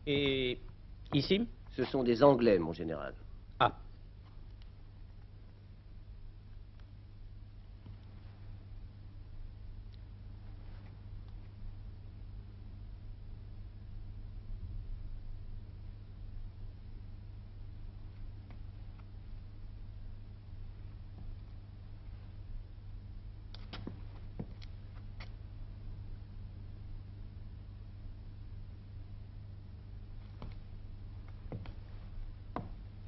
Et ici? Ce sont des Anglais, mon général. Ah.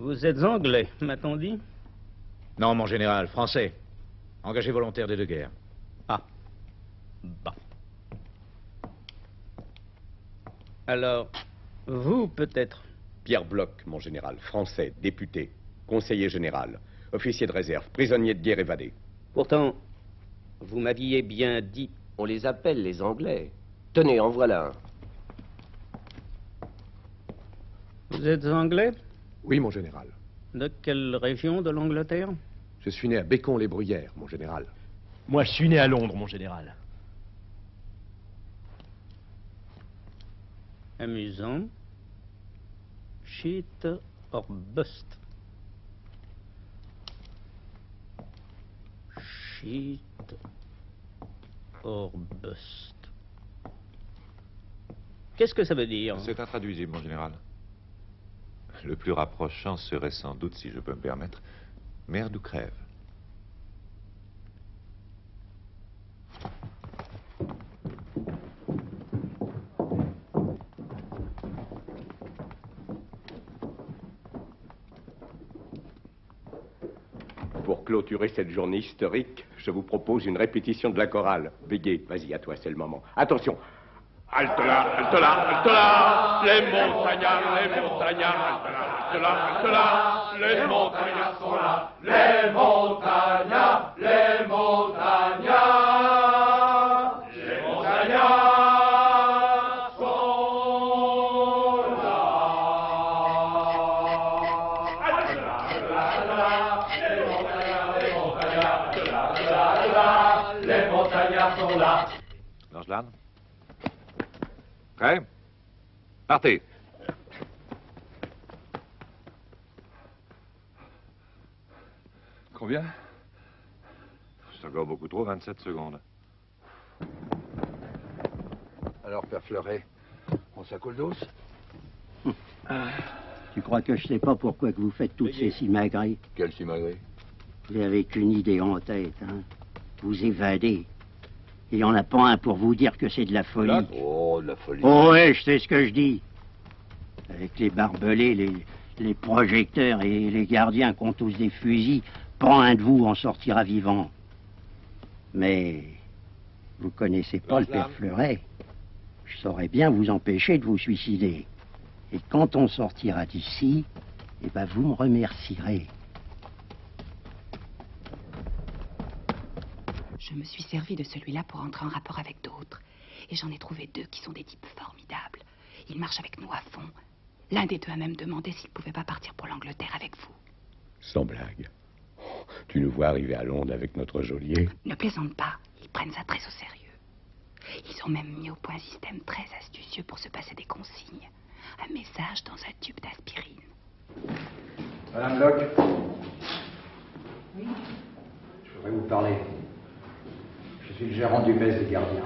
Vous êtes anglais, m'a-t-on dit? Non, mon général, français. Engagé volontaire des deux guerres. Ah. Bon. Alors, vous, peut-être? Pierre Bloch, mon général, français, député, conseiller général, officier de réserve, prisonnier de guerre évadé. Pourtant, vous m'aviez bien dit... On les appelle les Anglais. Tenez, en voilà un. Vous êtes anglais? Oui, mon général. De quelle région de l'Angleterre? Je suis né à Bécon-les-Bruyères, mon général. Moi, je suis né à Londres, mon général. Amusant. Cheat or bust. Cheat or bust. Qu'est-ce que ça veut dire? C'est intraduisible, mon général. Le plus rapprochant serait sans doute, si je peux me permettre, merde ou crève. Pour clôturer cette journée historique, je vous propose une répétition de la chorale. Veillez, vas-y, à toi, c'est le moment. Attention. Halte là, halte là, halte là, les montagnards, halte là, halte là, les montagnards sont là, les montagnards, les montagnards, les montagnards sont là. Halte là, halte là, les montagnards, les montagnards, halte là, les montagnards sont là. Langelan? Prêt? Partez. Combien? C'est encore beaucoup trop, 27 secondes. Alors, Père Fleuret, on s'accoule douce? Tu crois que je sais pas pourquoi que vous faites toutes ces simagrées? Quelle simagrée? Vous avez qu'une idée en tête, hein? Vous évadez. Il n'y en a pas un pour vous dire que c'est de la folie. Oh, de la folie. Oh ouais, je sais ce que je dis. Avec les barbelés, les projecteurs et les gardiens qui ont tous des fusils, pas un de vous en sortira vivant. Mais vous connaissez pas le Père Fleuret. Je saurais bien vous empêcher de vous suicider. Et quand on sortira d'ici, eh ben vous me remercierez. Je me suis servi de celui-là pour entrer en rapport avec d'autres. Et j'en ai trouvé deux qui sont des types formidables. Ils marchent avec nous à fond. L'un des deux a même demandé s'il ne pouvait pas partir pour l'Angleterre avec vous. Sans blague. Tu nous vois arriver à Londres avec notre geôlier? Ne plaisante pas, ils prennent ça très au sérieux. Ils ont même mis au point un système très astucieux pour se passer des consignes. Un message dans un tube d'aspirine. Madame Bloch? Oui. Je voudrais vous parler. Je suis le gérant du mess des gardiens.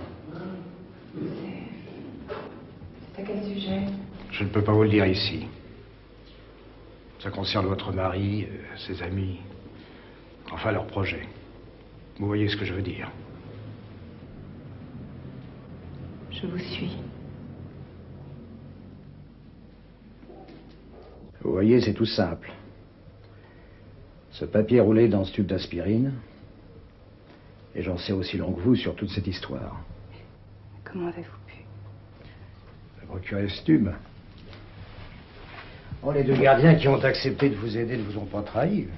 C'est à quel sujet? Je ne peux pas vous le dire ici. Ça concerne votre mari, ses amis, enfin leurs projets. Vous voyez ce que je veux dire? Je vous suis. Vous voyez, c'est tout simple. Ce papier roulé dans ce tube d'aspirine, et j'en sais aussi long que vous sur toute cette histoire. Comment avez-vous pu? Procurer ce tube. Oh, les deux gardiens qui ont accepté de vous aider ne vous ont pas trahi.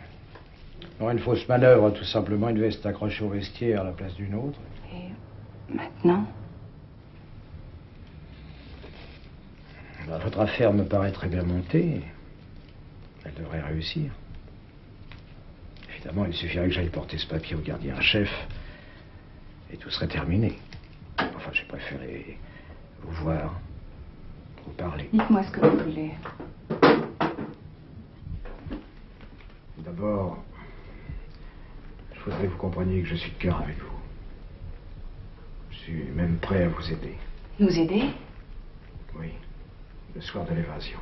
Alors, une fausse manœuvre, tout simplement, une veste accrochée au vestiaire à la place d'une autre. Et maintenant? Ben, votre affaire me paraît très bien montée. Elle devrait réussir. Évidemment, il suffirait que j'aille porter ce papier au gardien-chef et tout serait terminé. Enfin, j'ai préféré vous voir vous parler. Dites-moi ce que vous voulez. D'abord, je voudrais que vous compreniez que je suis de cœur avec vous. Je suis même prêt à vous aider. Nous aider? Oui, le soir de l'évasion.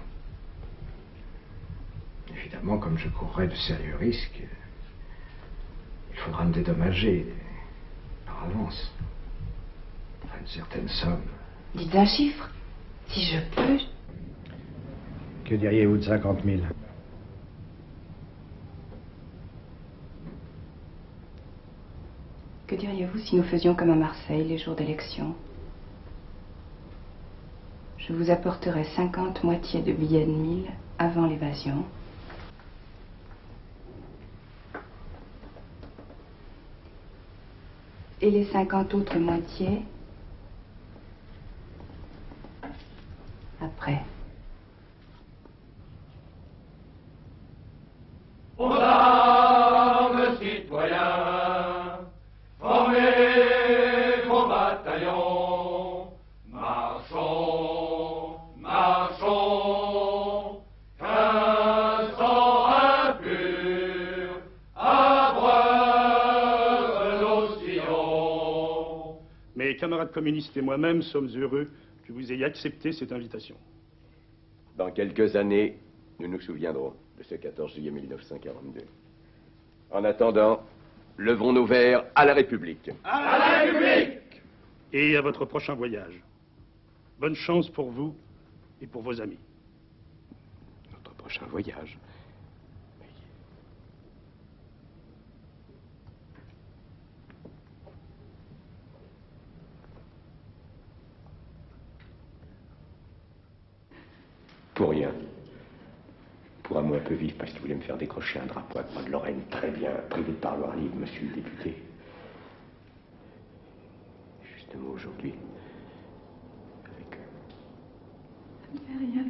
Évidemment, comme je courrais de sérieux risques, il faudra me dédommager par avance. Enfin, une certaine somme. Dites un chiffre. Si je peux. Que diriez-vous de 50 000? Que diriez-vous si nous faisions comme à Marseille les jours d'élection? Je vous apporterai 50 moitiés de billets de 1000 avant l'évasion. Et les 50 autres moitiés après. Aux armes, citoyens, formez vos bataillons, marchons, marchons, qu'un sang impur abreuve nos sillons. Mes camarades communistes et moi-même sommes heureux que vous ayez accepté cette invitation. Dans quelques années, nous nous souviendrons de ce 14 juillet 1942. En attendant, levons nos verres à la République. À la République! Et à votre prochain voyage. Bonne chance pour vous et pour vos amis. Notre prochain voyage. Pour rien. Pour un mot un peu vif, parce qu'il voulait me faire décrocher un drapeau à Croix de Lorraine. Très bien, privé de parloir libre, monsieur le député. Justement aujourd'hui, avec eux. Ça ne fait rien.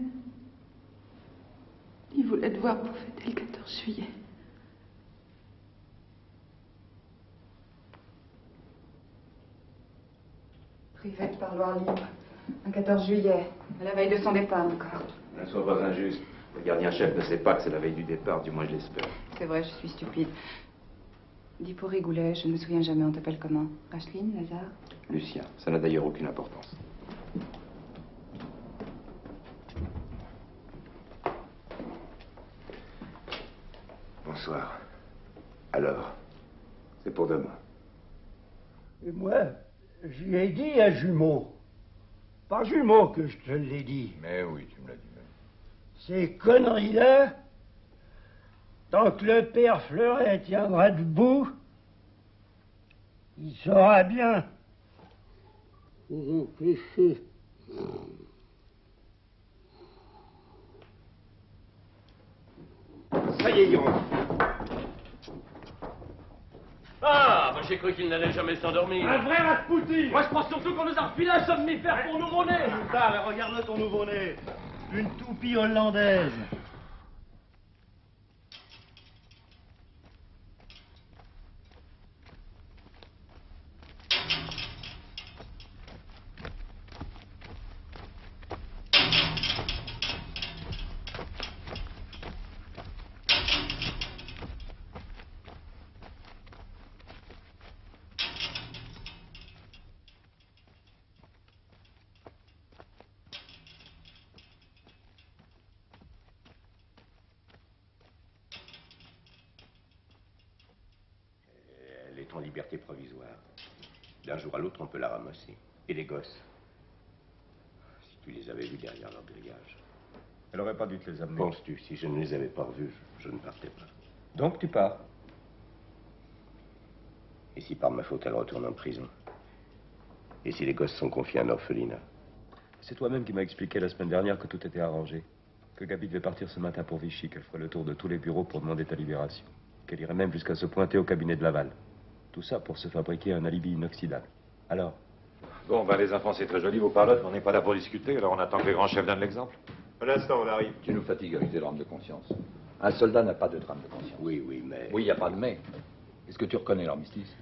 Il voulait te voir pour fêter le 14 juillet. Privé de parloir libre. Un 14 juillet, à la veille de son départ encore. Ne sois pas injuste. Le gardien-chef ne sait pas que c'est la veille du départ, du moins je l'espère. C'est vrai, je suis stupide. Dis pour rigoler, je ne me souviens jamais, on t'appelle comment? Racheline, Lazare? Lucien, ça n'a d'ailleurs aucune importance. Bonsoir. Alors, c'est pour demain. Et moi, j'y ai dit à Jumeau. Pas Jumeau que je te l'ai dit. Mais oui, tu me l'as dit. Ces conneries-là, tant que le père Fleuret tiendra debout, il saura bien vous empêcher. Ça y est, il rentre. Ah, j'ai cru qu'il n'allait jamais s'endormir. Un vrai Rasputin! Moi, je pense surtout qu'on nous a refilé un somnifère pour nouveau-né. Regarde ton nouveau-né. Une toupie hollandaise. Elle est en liberté provisoire. D'un jour à l'autre, on peut la ramasser. Et les gosses? Si tu les avais vus derrière leur grillage. Elle aurait pas dû te les amener. Penses-tu, si je ne les avais pas revus, je ne partais pas. Donc tu pars. Et si par ma faute elle retourne en prison? Et si les gosses sont confiés à un orphelinat? C'est toi-même qui m'as expliqué la semaine dernière que tout était arrangé. Que Gabi devait partir ce matin pour Vichy, qu'elle ferait le tour de tous les bureaux pour demander ta libération. Qu'elle irait même jusqu'à se pointer au cabinet de Laval. Tout ça pour se fabriquer un alibi inoxydable. Alors? Bon, ben les enfants, c'est très joli, vos parlottes, mais on n'est pas là pour discuter, alors on attend que les grands chefs donnent l'exemple. Un instant, on arrive. Tu nous fatigues avec tes drames de conscience. Un soldat n'a pas de drame de conscience. Oui, oui, mais... Oui, il n'y a pas de mais. Est-ce que tu reconnais l'armistice?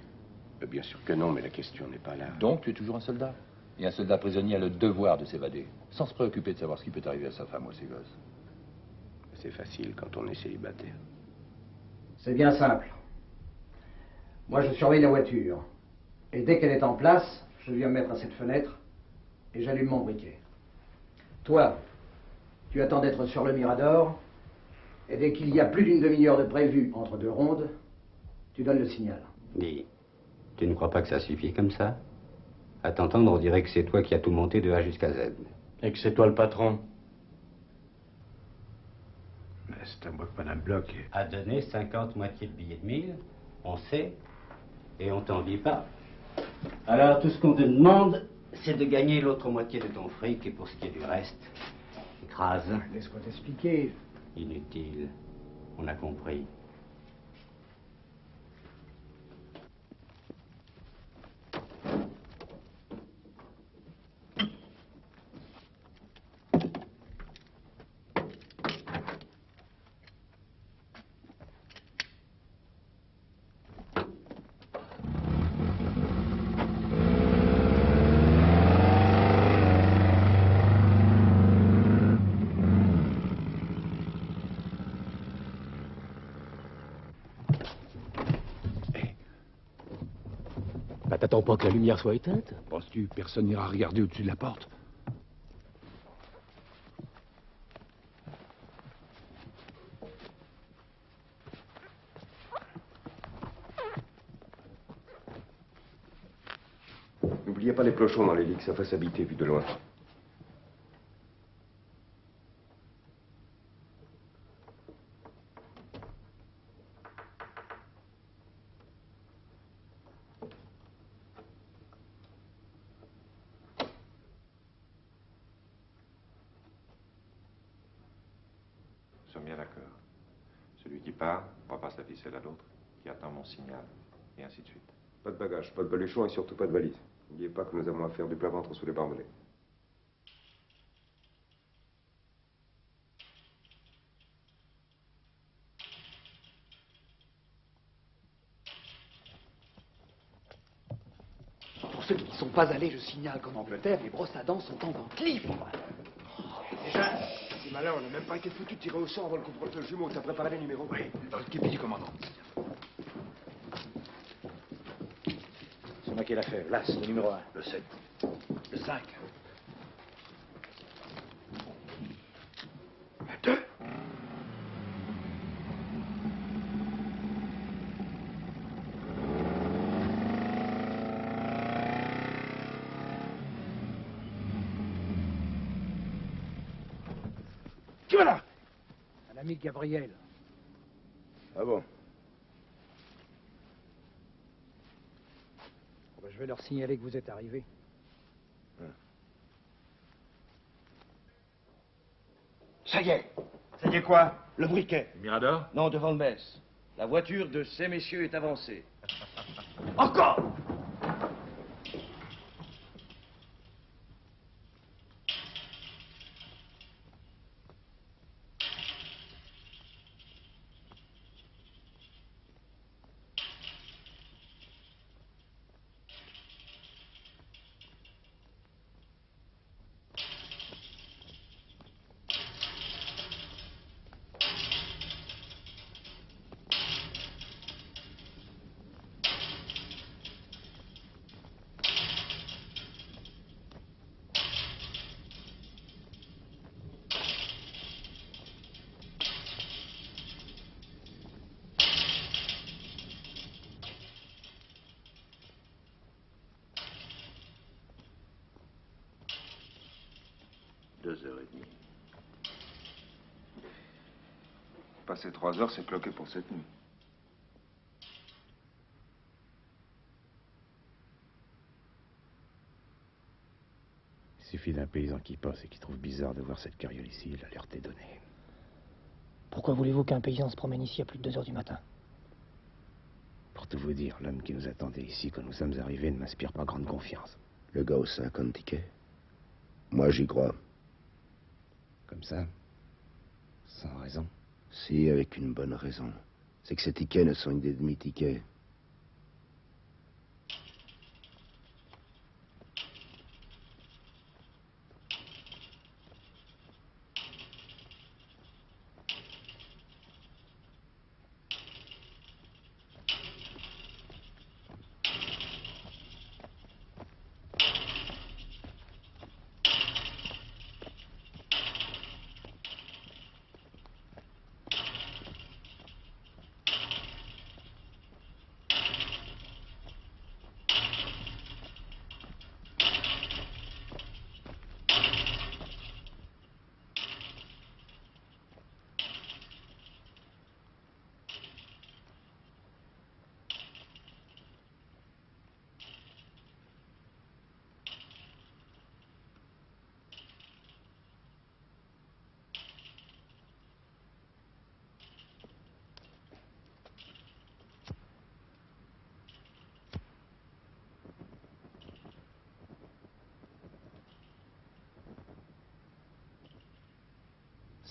Bien sûr que non, mais la question n'est pas là. Donc, tu es toujours un soldat? Et un soldat prisonnier a le devoir de s'évader, sans se préoccuper de savoir ce qui peut arriver à sa femme ou à ses gosses. C'est facile quand on est célibataire. C'est bien simple. Moi, je surveille la voiture. Et dès qu'elle est en place, je viens me mettre à cette fenêtre et j'allume mon briquet. Toi, tu attends d'être sur le Mirador, et dès qu'il y a plus d'une demi-heure de prévu entre deux rondes, tu donnes le signal. Dis, tu ne crois pas que ça suffit comme ça? À t'entendre, on dirait que c'est toi qui as tout monté de A jusqu'à Z. Et que c'est toi le patron. Mais c'est à moi que Madame Bloch... À donner 50 moitiés de billets de 1000, on sait, et on t'en dit pas. Alors, tout ce qu'on te demande, c'est de gagner l'autre moitié de ton fric, et pour ce qui est du reste, écrase. Laisse-moi t'expliquer. Inutile. On a compris. Bah, t'attends pas que la lumière soit éteinte? Penses-tu personne n'ira regarder au-dessus de la porte? N'oubliez pas les clochons dans les lits, que ça fasse habiter vu de loin. Nous sommes bien d'accord. Celui qui part repasse la ficelle à l'autre, qui attend mon signal, et ainsi de suite. Pas de bagages, pas de baluchon et surtout pas de valise. N'oubliez pas que nous avons affaire du plat-ventre sous les barbelés. Pour ceux qui ne sont pas allés, je signale qu'en Angleterre, les brosses à dents sont en vente libre. Déjà, c'est malin, on n'a même pas été foutu de tirer au sort avant le couvre-feu jumeau. T'as préparé les numéros? Oui, dans le képi du commandant. C'est moi qui l'a fait. L'As, le numéro 1. Le 7. Le 5. Le 2. Qui va là? Un ami de Gabriel. Ah bon? Bon, ben, je vais leur signaler que vous êtes arrivé. Ça y est. Ça y est quoi? Le briquet. Mirador? Non, devant le mess. La voiture de ces messieurs est avancée. Encore! Passer 3 heures, c'est cloqué pour cette nuit. Il suffit d'un paysan qui passe et qui trouve bizarre de voir cette carriole ici, l'alerte est donnée. Pourquoi voulez-vous qu'un paysan se promène ici à plus de 2 heures du matin? Pour tout vous dire, l'homme qui nous attendait ici quand nous sommes arrivés ne m'inspire pas grande confiance. Le gars aux 50 tickets. Moi, j'y crois. Comme ça? Sans raison? Si, avec une bonne raison. C'est que ces tickets ne sont que des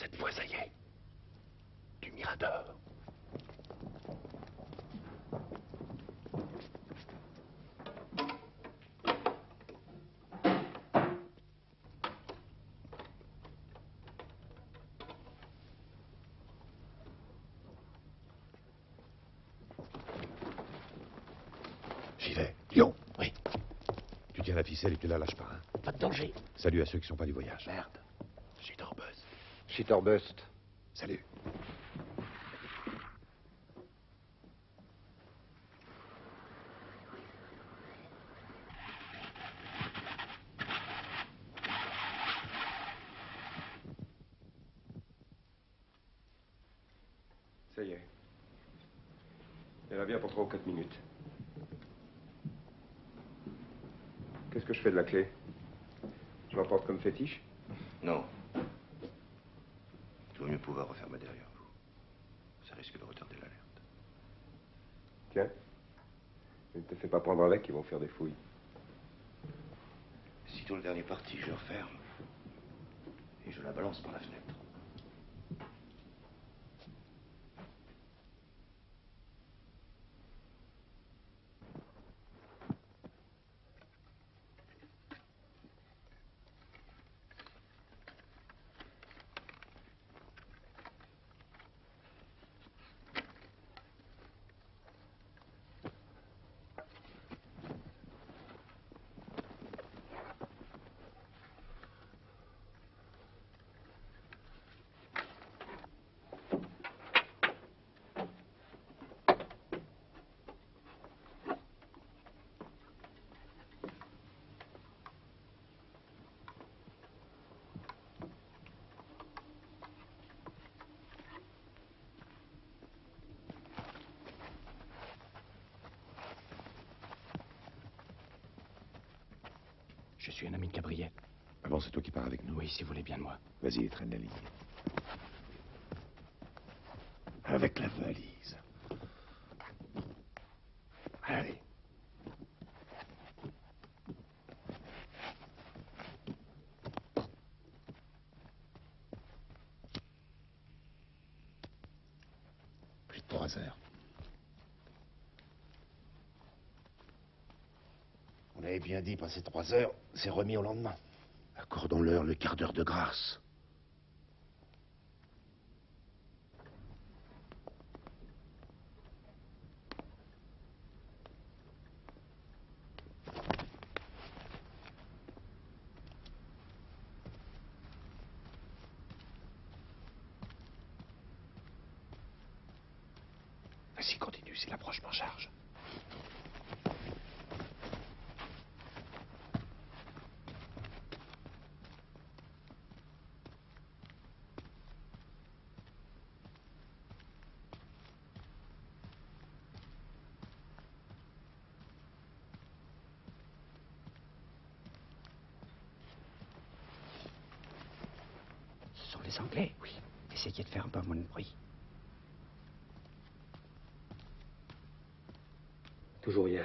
Cette fois, ça y est. Du Mirador. J'y vais. Lyon. Oui. Tu tiens la ficelle et tu la lâches pas, hein? Pas de danger. Salut à ceux qui sont pas du voyage. Merde. Shitterbust. Shitterbust. Salut. Ça y est. Elle va bien pour 3 ou 4 minutes. Qu'est-ce que je fais de la clé? Je l'emporte comme fétiche? Non. Il vaut mieux pouvoir refermer derrière vous. Ça risque de retarder l'alerte. Tiens. Ne te fais pas prendre avec, ils vont faire des fouilles. Sitôt le dernier parti, je referme. Et je la balance par la fenêtre. Je suis un ami de Cabriel. Ah bon, c'est toi qui pars avec nous? Oui, si vous voulez bien de moi. Vas-y, traîne la ligne. Avec la valise. Allez. Plus de 3 heures. On avait bien dit, passer 3 heures, c'est remis au lendemain. Accordons-leur le quart d'heure de grâce. Vas-y, continue, c'est l'approchement charge. Ce sont les Anglais, oui. Essayez de faire un peu moins de bruit. Toujours rien.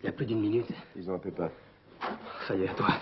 Il y a plus d'une minute. Ils ont un peu peur. Ça y est, à toi.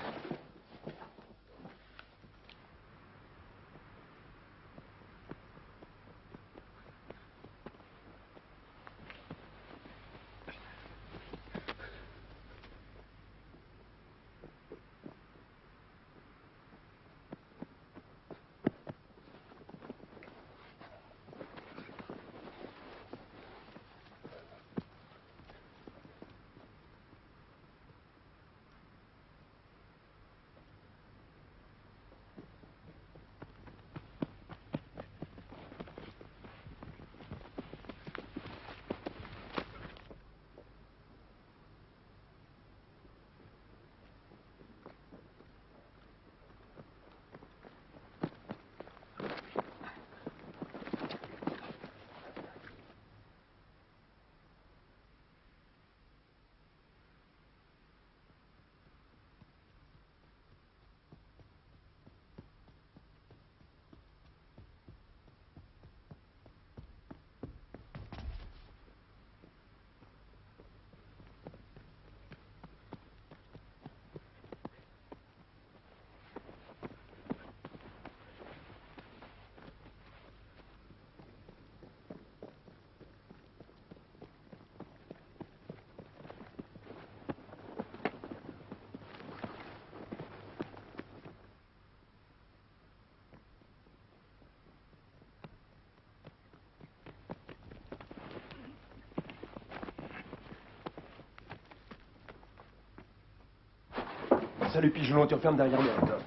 salut Pigeon, tu refermes derrière moi.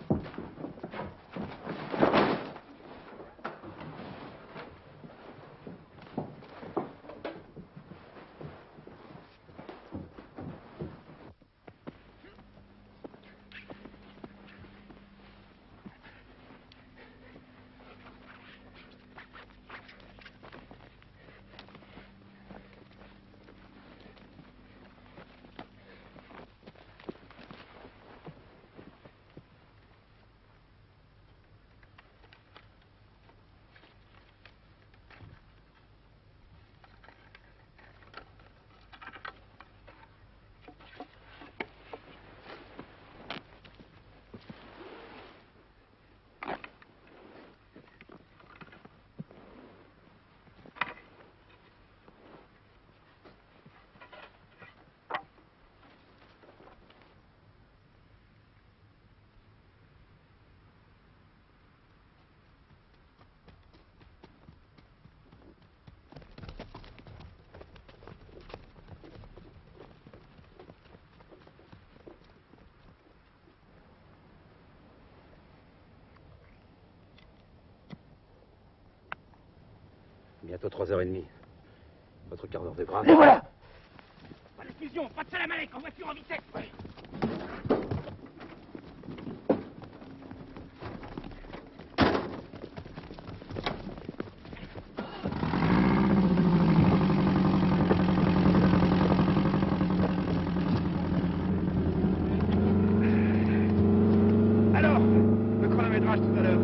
Bientôt 3h30. Votre quart d'heure de grâce. Et voilà! Pas de fusion, pas de Salamalek, en voiture en vitesse. Ouais. Alors, le chronométrage tout à l'heure.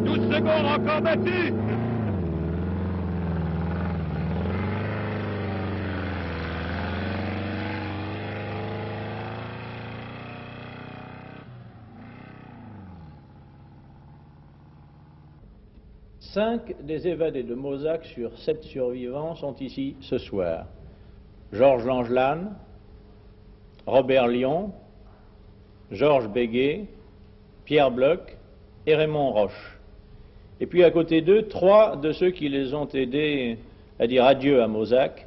12 secondes encore battues. Cinq des évadés de Mozac sur 7 survivants sont ici ce soir. Georges Langelan, Robert Lyon, Georges Béguet, Pierre Bloch et Raymond Roche. Et puis à côté d'eux, 3 de ceux qui les ont aidés à dire adieu à Mozac,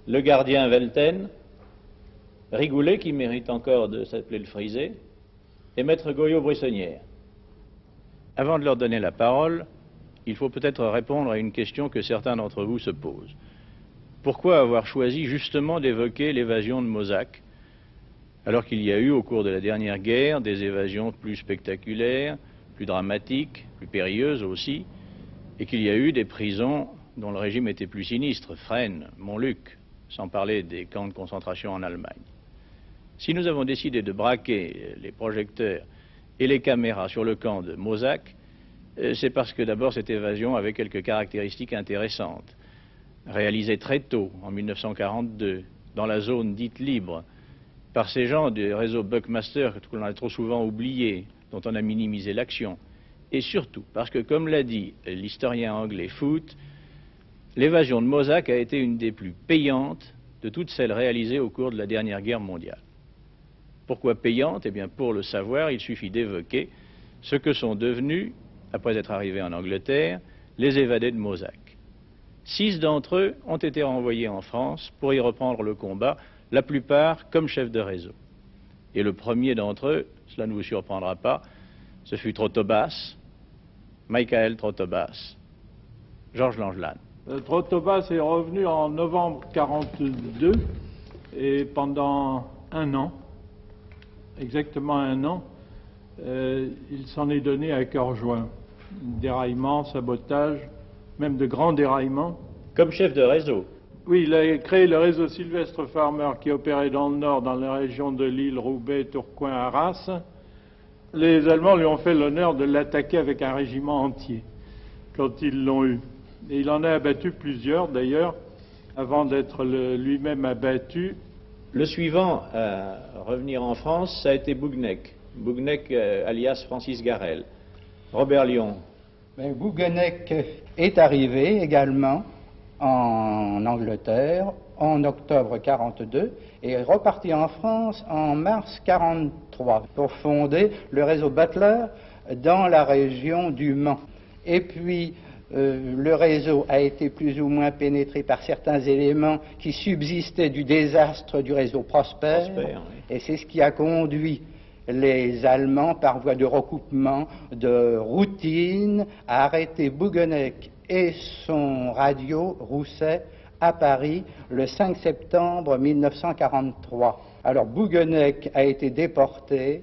le gardien Velten, Rigoulet, qui mérite encore de s'appeler le Frisé, et Maître Goyot-Brissonnière. Avant de leur donner la parole, il faut peut-être répondre à une question que certains d'entre vous se posent. Pourquoi avoir choisi justement d'évoquer l'évasion de Mozac, alors qu'il y a eu au cours de la dernière guerre des évasions plus spectaculaires, plus dramatiques, plus périlleuses aussi, et qu'il y a eu des prisons dont le régime était plus sinistre, Fresnes, Montluc, sans parler des camps de concentration en Allemagne. Si nous avons décidé de braquer les projecteurs et les caméras sur le camp de Mozac, c'est parce que d'abord cette évasion avait quelques caractéristiques intéressantes. Réalisée très tôt, en 1942, dans la zone dite libre, par ces gens du réseau Buckmaster que l'on a trop souvent oublié, dont on a minimisé l'action, et surtout parce que, comme l'a dit l'historien anglais Foote, l'évasion de Mozac a été une des plus payantes de toutes celles réalisées au cours de la dernière guerre mondiale. Pourquoi payante? Eh bien, pour le savoir, il suffit d'évoquer ce que sont devenus, après être arrivés en Angleterre, les évadés de Mozac. 6 d'entre eux ont été renvoyés en France pour y reprendre le combat, la plupart comme chefs de réseau. Et le premier d'entre eux, cela ne vous surprendra pas, ce fut Trotobas, Michael Trotobas, Georges Langelan. Trotobas est revenu en novembre 1942 et pendant un an, exactement un an, il s'en est donné à cœur joint. Déraillement, sabotage, même de grands déraillements. Comme chef de réseau? Oui, il a créé le réseau Sylvestre Farmer qui opérait dans le nord, dans la région de Lille, Roubaix, Tourcoing, Arras. Les Allemands lui ont fait l'honneur de l'attaquer avec un régiment entier quand ils l'ont eu. Et il en a abattu plusieurs d'ailleurs, avant d'être lui-même abattu. Le suivant à revenir en France, ça a été Bouguenec. Bouguenec alias Francis Garel. Robert Lyon. Bouguenec est arrivé également en Angleterre en octobre 1942 et est reparti en France en mars 1943 pour fonder le réseau Butler dans la région du Mans. Et puis le réseau a été plus ou moins pénétré par certains éléments qui subsistaient du désastre du réseau Prosper, oui. Et c'est ce qui a conduit les Allemands, par voie de recoupement de routine, arrêté Bouguenec et son radio Rousset à Paris le 5 septembre 1943. Alors Bouguenec a été déporté,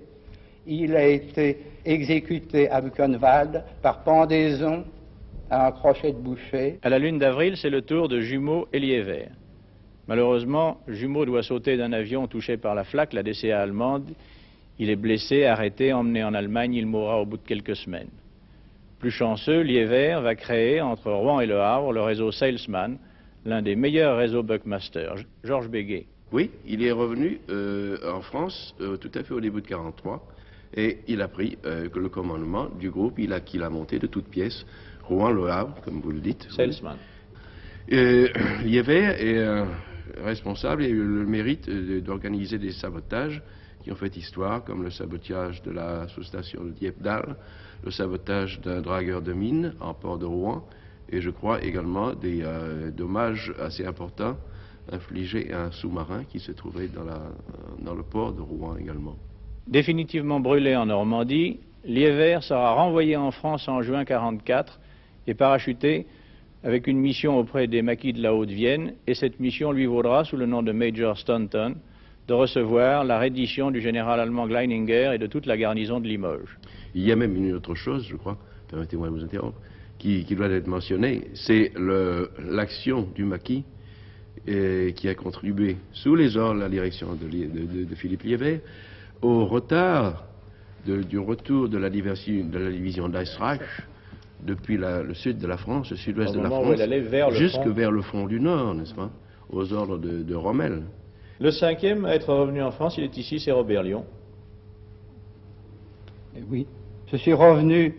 il a été exécuté à Buchenwald par pendaison à un crochet de boucher. À la lune d'avril, c'est le tour de Jumeau et Liévert. Malheureusement, Jumeau doit sauter d'un avion touché par la flak, la DCA allemande. Il est blessé, arrêté, emmené en Allemagne, il mourra au bout de quelques semaines. Plus chanceux, Liévert va créer, entre Rouen et Le Havre, le réseau Salesman, l'un des meilleurs réseaux Buckmaster. Georges Béguet. Oui, il est revenu en France tout à fait au début de 1943 et il a pris le commandement du groupe qu'il a monté de toutes pièces, Rouen-Le Havre, comme vous le dites. Salesman. Liévert est responsable et a eu le mérite d'organiser des sabotages qui ont fait histoire, comme le sabotage de la sous-station de Dieppedalle, le sabotage d'un dragueur de mine en port de Rouen, et je crois également des dommages assez importants infligés à un sous-marin qui se trouvait dans le port de Rouen également. Définitivement brûlé en Normandie, Liévert sera renvoyé en France en juin 1944 et parachuté avec une mission auprès des maquis de la Haute-Vienne, et cette mission lui vaudra, sous le nom de Major Staunton, de recevoir la reddition du général allemand Gleininger et de toute la garnison de Limoges. Il y a même une autre chose, je crois, permettez-moi de vous interrompre, qui doit être mentionnée, c'est l'action du maquis qui a contribué, sous les ordres de la direction de Philippe Liévert, au retard du retour de la division d'Eichsreich depuis le sud de la France, le sud-ouest de la France, jusque vers le front du Nord, n'est-ce pas, aux ordres de Rommel. Le cinquième à être revenu en France, il est ici, c'est Robert Lyon. Oui, je suis revenu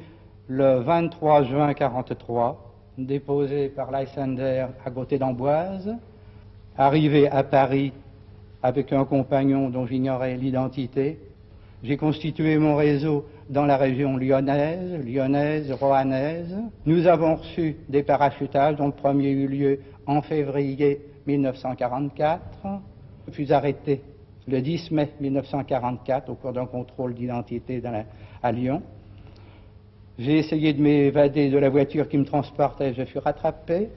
le 23 juin 1943, déposé par Lysander à côté d'Amboise, arrivé à Paris avec un compagnon dont j'ignorais l'identité. J'ai constitué mon réseau dans la région lyonnaise, roannaise. Nous avons reçu des parachutages dont le premier eut lieu en février 1944. Je fus arrêté le 10 mai 1944 au cours d'un contrôle d'identité à Lyon. J'ai essayé de m'évader de la voiture qui me transportait, je fus rattrapé.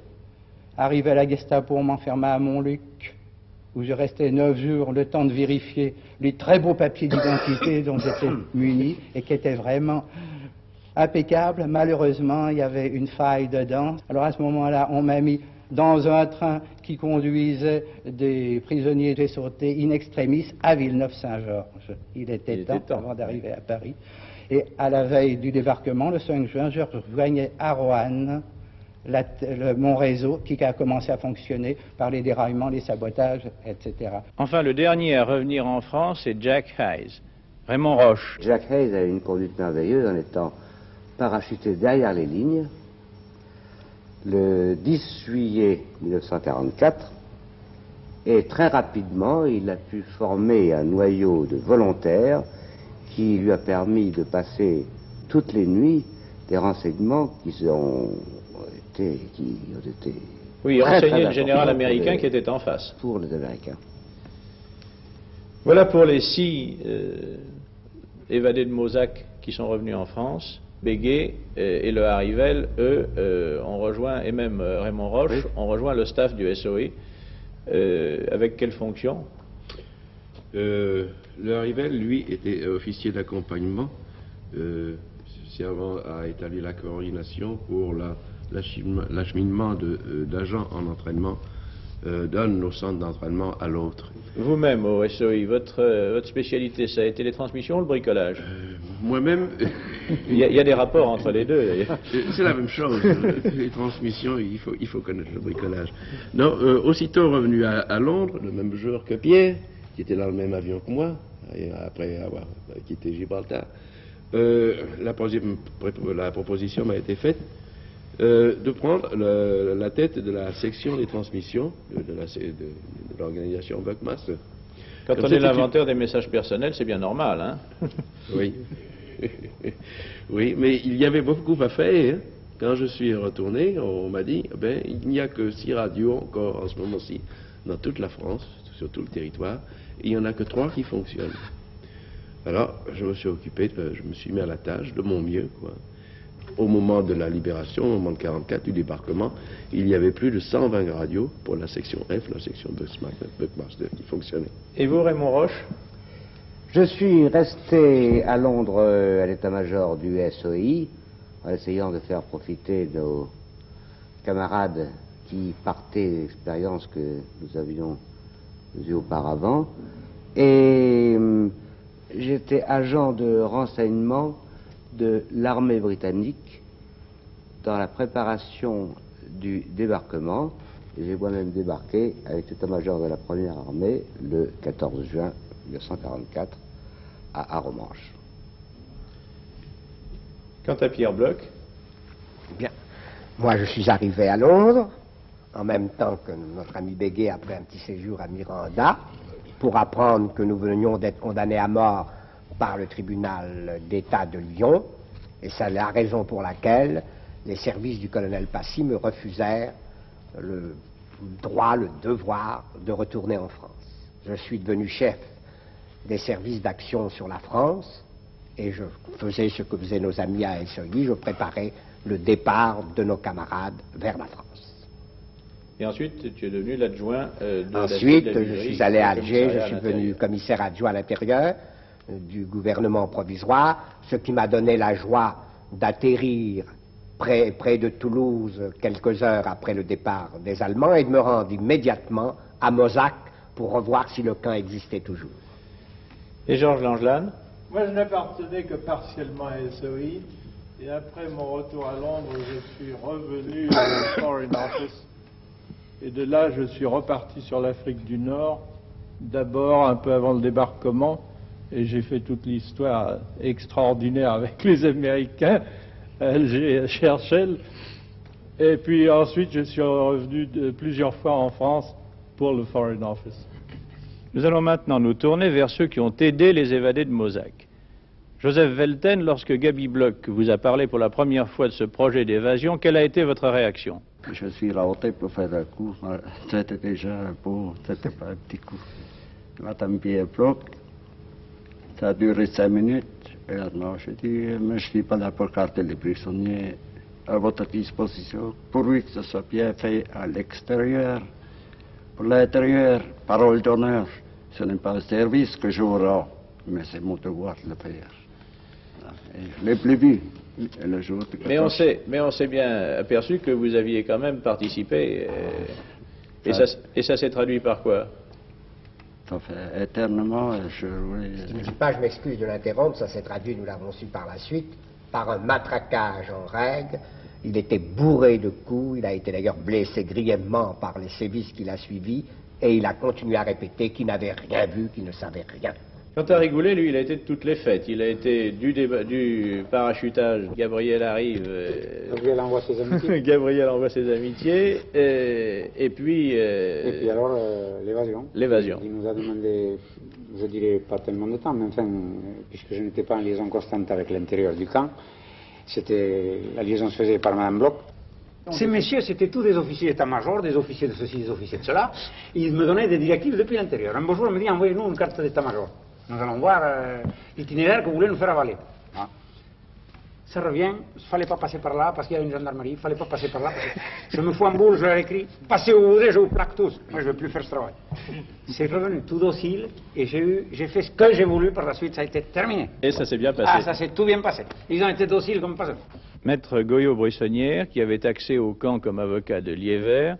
Arrivé à la Gestapo, on m'enferma à Montluc, où je restais 9 jours, le temps de vérifier les très beaux papiers d'identité dont j'étais muni et qui étaient vraiment impeccables. Malheureusement, il y avait une faille dedans. Alors à ce moment-là, on m'a mis dans un train qui conduisait des prisonniers j'ai sauté in extremis à Villeneuve-Saint-Georges. Il était temps avant d'arriver à Paris. Et à la veille du débarquement, le 5 juin, je rejoignais à Roanne mon réseau qui a commencé à fonctionner par les déraillements, les sabotages, etc. Enfin, le dernier à revenir en France, c'est Jack Hayes, Raymond Roche. Jack Hayes a eu une conduite merveilleuse en étant parachuté derrière les lignes. Le 10 juillet 1944, et très rapidement, il a pu former un noyau de volontaires qui lui a permis de passer toutes les nuits des renseignements qui ont été oui, renseigner le général américain qui était en face. Pour les Américains. Voilà pour les 6 évadés de Mozac qui sont revenus en France. Béguet et le Harrivel, eux, ont rejoint, et même Raymond Roche, ont rejoint le staff du SOE. Avec quelle fonction? Le Harrivel, lui, était officier d'accompagnement, servant à établir la coordination pour l'acheminement d'agents en entraînement d'un de nos centres d'entraînement à l'autre. Vous-même, au SOI, votre spécialité, ça a été les transmissions ou le bricolage? Moi-même... il y a des rapports entre les deux, d'ailleurs. C'est la même chose. Les transmissions, il faut connaître le bricolage. Non, aussitôt revenu à Londres, le même jour que Pierre, qui était dans le même avion que moi, après avoir quitté Gibraltar, la proposition m'a été faite de prendre la tête de la section des transmissions de l'organisation Buckmaster. Quand on est l'inventeur des messages personnels, c'est bien normal, hein? Oui. Oui, mais il y avait beaucoup à faire. Quand je suis retourné, on m'a dit, il n'y a que 6 radios encore en ce moment-ci dans toute la France, sur tout le territoire, et il n'y en a que 3 qui fonctionnent. Alors, je me suis je me suis mis à la tâche de mon mieux, quoi. Au moment de la libération, au moment de 1944, du débarquement, il y avait plus de 120 radios pour la section F, la section Buckmaster, qui fonctionnait. Et vous, Raymond Roche? Je suis resté à Londres à l'état-major du SOI, en essayant de faire profiter nos camarades qui partaient d'expériences que nous avions eues auparavant. Et j'étais agent de renseignement de l'armée britannique dans la préparation du débarquement. J'ai moi-même débarqué avec l'état-major de la première armée le 14 juin 1944 à Arromanches. Quant à Pierre Bloch? Bien. Moi, je suis arrivé à Londres, en même temps que notre ami Béguet, après un petit séjour à Miranda, pour apprendre que nous venions d'être condamnés à mort par le tribunal d'État de Lyon, et c'est la raison pour laquelle les services du colonel Passy me refusèrent le droit, le devoir de retourner en France. Je suis devenu chef des services d'action sur la France, et je faisais ce que faisaient nos amis à SOI, je préparais le départ de nos camarades vers la France. Et ensuite, tu es devenu l'adjoint de Ensuite, la je suis allé à Alger, je suis devenu commissaire adjoint à l'intérieur du gouvernement provisoire, ce qui m'a donné la joie d'atterrir près de Toulouse quelques heures après le départ des Allemands et de me rendre immédiatement à Mozac pour revoir si le camp existait toujours. Et Georges Langelan? Moi, je n'appartenais que partiellement à SOI, et après mon retour à Londres, je suis revenu au Foreign Office, et de là, je suis reparti sur l'Afrique du Nord, d'abord un peu avant le débarquement, et j'ai fait toute l'histoire extraordinaire avec les Américains, à Alger et à Cherchell, et puis ensuite, je suis revenu plusieurs fois en France pour le Foreign Office. Nous allons maintenant nous tourner vers ceux qui ont aidé les évadés de Mozac. Joseph Velten, lorsque Gaby Bloch vous a parlé pour la première fois de ce projet d'évasion, quelle a été votre réaction? Je suis rentré pour faire un coup. C'était déjà un peu, c'était pas un petit coup. Madame Pierre Bloch, ça a duré 5 minutes. Et alors, je dis, mais je ne suis pas là pour garder les prisonniers à votre disposition, pourvu que ce soit bien fait à l'extérieur. Pour l'intérieur, parole d'honneur, ce n'est pas un service que je rends, mais c'est mon devoir de le faire. Et je l'ai plus vu le jour de mais on s'est bien aperçu que vous aviez quand même participé, et ça s'est traduit par quoi? Ça fait éternellement, je ne dis pas, je m'excuse de l'interrompre, ça s'est traduit, nous l'avons su par la suite, par un matraquage en règle. Il était bourré de coups, il a été d'ailleurs blessé grièvement par les sévices qu'il a suivis, et il a continué à répéter qu'il n'avait rien vu, qu'il ne savait rien. Quant à Rigoulet, lui, il a été de toutes les fêtes. Il a été du parachutage, Gabriel arrive... Gabriel envoie ses amitiés. Gabriel envoie ses amitiés, et puis... Et puis alors, l'évasion. L'évasion. Il nous a demandé, je dirais pas tellement de temps, mais enfin, puisque je n'étais pas en liaison constante avec l'intérieur du camp, la liaison se faisait par Mme Bloch. Ces messieurs, c'était tous des officiers d'état-major, des officiers de ceci, des officiers de cela. Ils me donnaient des directives depuis l'intérieur. Un beau jour, ils me dit, envoyez-nous une carte d'état-major. Nous allons voir l'itinéraire que vous voulez nous faire avaler. Ah. Ça revient, il ne fallait pas passer par là parce qu'il y a une gendarmerie, il ne fallait pas passer par là. Je me fous en boule, je leur écris, passez où vous voulez, je vous plaque tous. Moi, je ne veux plus faire ce travail. C'est revenu tout docile et j'ai fait ce que j'ai voulu, par la suite, ça a été terminé. Et ça s'est bien passé. Ah, ça s'est tout bien passé. Ils ont été dociles comme pas ça. Maître Goyot-Brissonnière, qui avait accès au camp comme avocat de Liévert,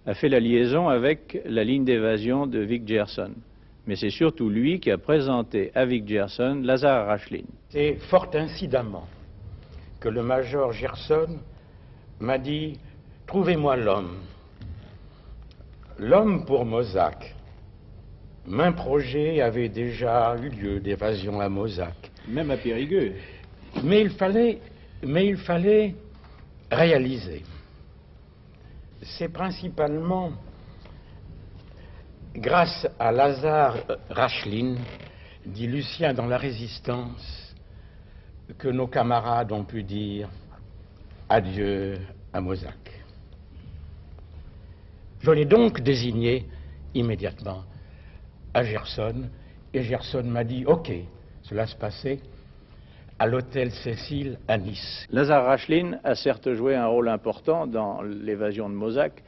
a fait la liaison avec la ligne d'évasion de Vic Gerson. Mais c'est surtout lui qui a présenté à Vic Gerson Lazare Rachlin. C'est fort incidemment que le major Gerson m'a dit « Trouvez-moi l'homme. L'homme pour Mozac. » Maint projet avait déjà eu lieu d'évasion à Mozac. Même à Périgueux. Mais il fallait réaliser. C'est principalement grâce à Lazare Rachlin, dit Lucien dans La Résistance, que nos camarades ont pu dire adieu à Mozac. Je l'ai donc désigné immédiatement à Gerson, et Gerson m'a dit « Ok, Cela se passait à l'hôtel Cécile à Nice. Lazare Rachline a certes joué un rôle important dans l'évasion de Mauzac,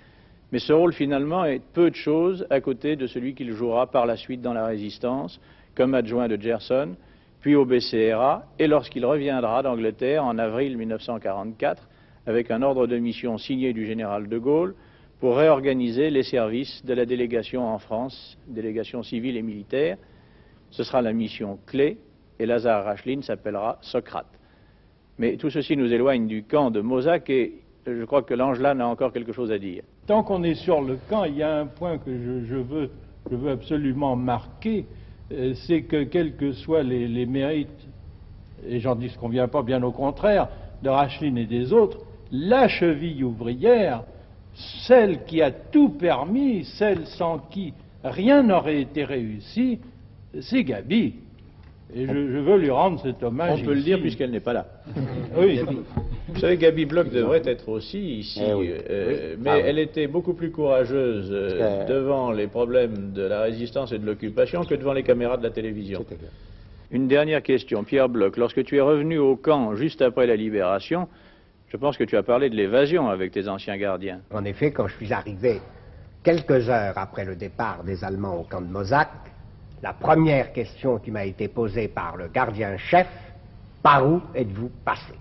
mais ce rôle finalement est peu de choses à côté de celui qu'il jouera par la suite dans la Résistance, comme adjoint de Gerson, puis au BCRA, et lorsqu'il reviendra d'Angleterre en avril 1944, avec un ordre de mission signé du général de Gaulle, pour réorganiser les services de la délégation en France, délégation civile et militaire. Ce sera la mission clé, et Lazare Rachline s'appellera Socrate. Mais tout ceci nous éloigne du camp de Mauzac, et je crois que Langelan a encore quelque chose à dire. Tant qu'on est sur le camp, il y a un point que je veux absolument marquer, c'est que quels que soient les mérites, et j'en disconviens pas, bien au contraire, de Rachline et des autres, la cheville ouvrière, celle qui a tout permis, celle sans qui rien n'aurait été réussi, c'est Gaby. Et je veux lui rendre cet hommage. On peut le dire puisqu'elle n'est pas là. Oui. Vous savez, Gaby Bloch devrait être aussi ici, mais elle était beaucoup plus courageuse devant les problèmes de la résistance et de l'occupation que devant les caméras de la télévision. Une dernière question, Pierre Bloch. Lorsque tu es revenu au camp juste après la libération, je pense que tu as parlé de l'évasion avec tes anciens gardiens. En effet, quand je suis arrivé quelques heures après le départ des Allemands au camp de Mauzac, la première question qui m'a été posée par le gardien-chef, par où êtes-vous passé?